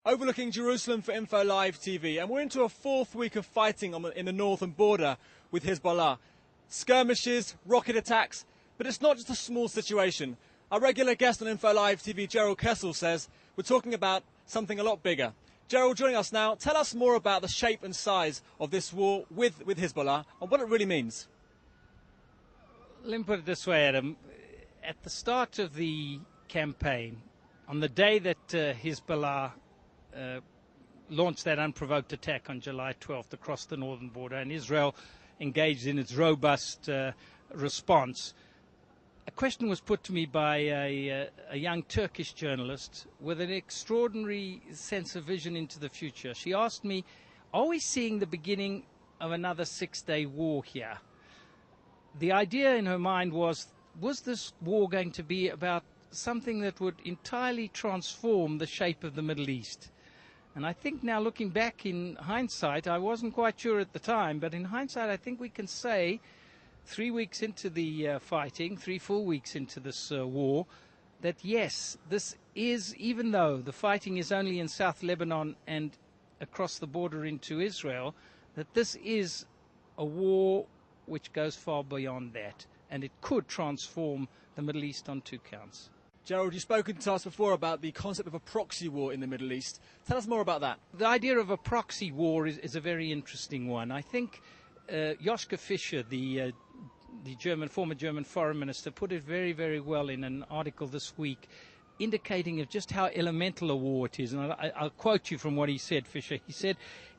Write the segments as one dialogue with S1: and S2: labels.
S1: Overlooking Jerusalem for Info Live TV, and we're into a fourth week of fighting in the northern border with Hizbollah. Skirmishes, rocket attacks, but it's not just a small situation. Our regular guest on Info Live TV, Jerrold Kessel, says we're talking about something a lot bigger. Jerrold, joining us now, tell us more about the shape and size of this war with Hizbollah and what it really means.
S2: Let me put it this way, Adam. At the start of the campaign, on the day that Hizbollah launched that unprovoked attack on July 12th across the northern border, and Israel engaged in its robust response, a question was put to me by a young Turkish journalist with an extraordinary sense of vision into the future. She asked me, are we seeing the beginning of another six-day war here? The idea in her mind was this war going to be about something that would entirely transform the shape of the Middle East? And I think now, looking back in hindsight, I wasn't quite sure at the time, but in hindsight I think we can say 3 weeks into the fighting, 3 full weeks into this war, that yes, this is, even though the fighting is only in South Lebanon and across the border into Israel, that this is a war which goes far beyond that, and it could transform the Middle East on 2 counts.
S1: Jerrold, you've spoken to us before about the concept of a proxy war in the Middle East. Tell us more about that.
S2: The idea of a proxy war is a very interesting one. I think Joschka Fischer, the former German foreign minister, put it very, very well in an article this week, indicating of just how elemental a war it is. And I'll quote you from what he said, Fischer. He said,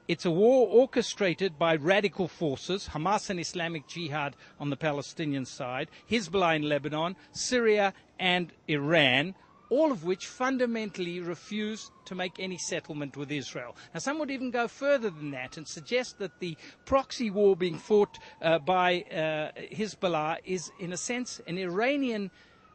S2: "It's a war orchestrated by radical forces, Hamas and Islamic Jihad on the Palestinian side, Hezbollah in Lebanon, Syria and Iran, all of which fundamentally refuse to make any settlement with Israel." Now, some would even go further than that and suggest that the proxy war being fought by Hezbollah is, in a sense, an Iranian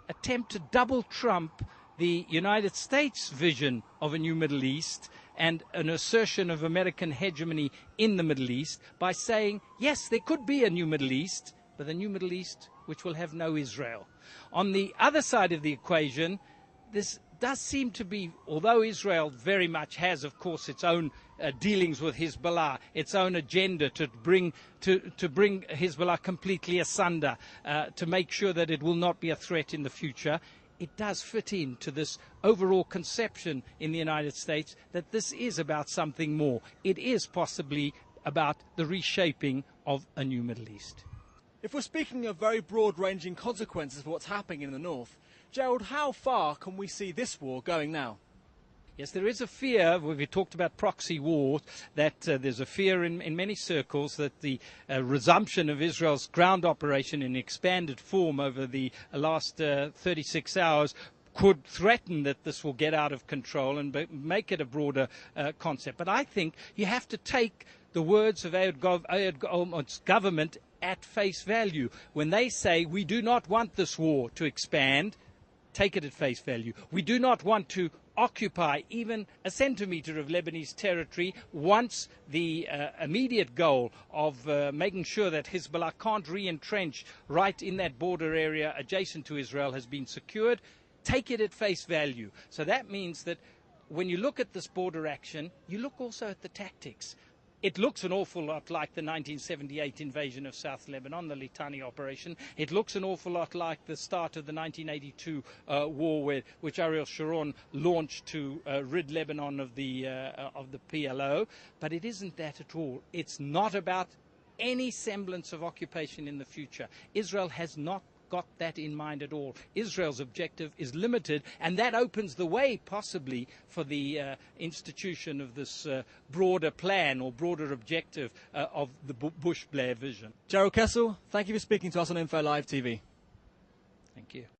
S2: attempt to double trump the United States' vision of a new Middle East and an assertion of American hegemony in the Middle East by saying, yes, there could be a new Middle East, but a new Middle East which will have no Israel. On the other side of the equation, this does seem to be, although Israel very much has, of course, its own dealings with Hezbollah, its own agenda to bring Hezbollah completely asunder, to make sure that it will not be a threat in the future, it does fit into this overall conception in the United States that this is about something more. It is possibly about the reshaping of a new Middle East.
S1: If we're speaking of very broad-ranging consequences for what's happening in the north, Jerrold, how far can we see this war going now?
S2: Yes, there is a fear, we talked about proxy wars, that there's a fear in many circles that the resumption of Israel's ground operation in expanded form over the last 36 hours could threaten that this will get out of control and make it a broader concept. But I think you have to take the words of Ehud's government at face value. When they say, we do not want this war to expand, take it at face value. We do not want to occupy even a centimetre of Lebanese territory once the immediate goal of making sure that Hezbollah can't re-entrench right in that border area adjacent to Israel has been secured. Take it at face value. So that means that when you look at this border action, you look also at the tactics. It looks an awful lot like the 1978 invasion of South Lebanon, the Litani operation. It looks an awful lot like the start of the 1982 war which Ariel Sharon launched to rid Lebanon of the PLO. But it isn't that at all. It's not about any semblance of occupation in the future. Israel has not got that in mind at all. Israel's objective is limited, and that opens the way possibly for the institution of this broader plan or broader objective of the Bush-Blair vision.
S1: Jerrold Kessel, thank you for speaking to us on Info Live TV.
S2: Thank you.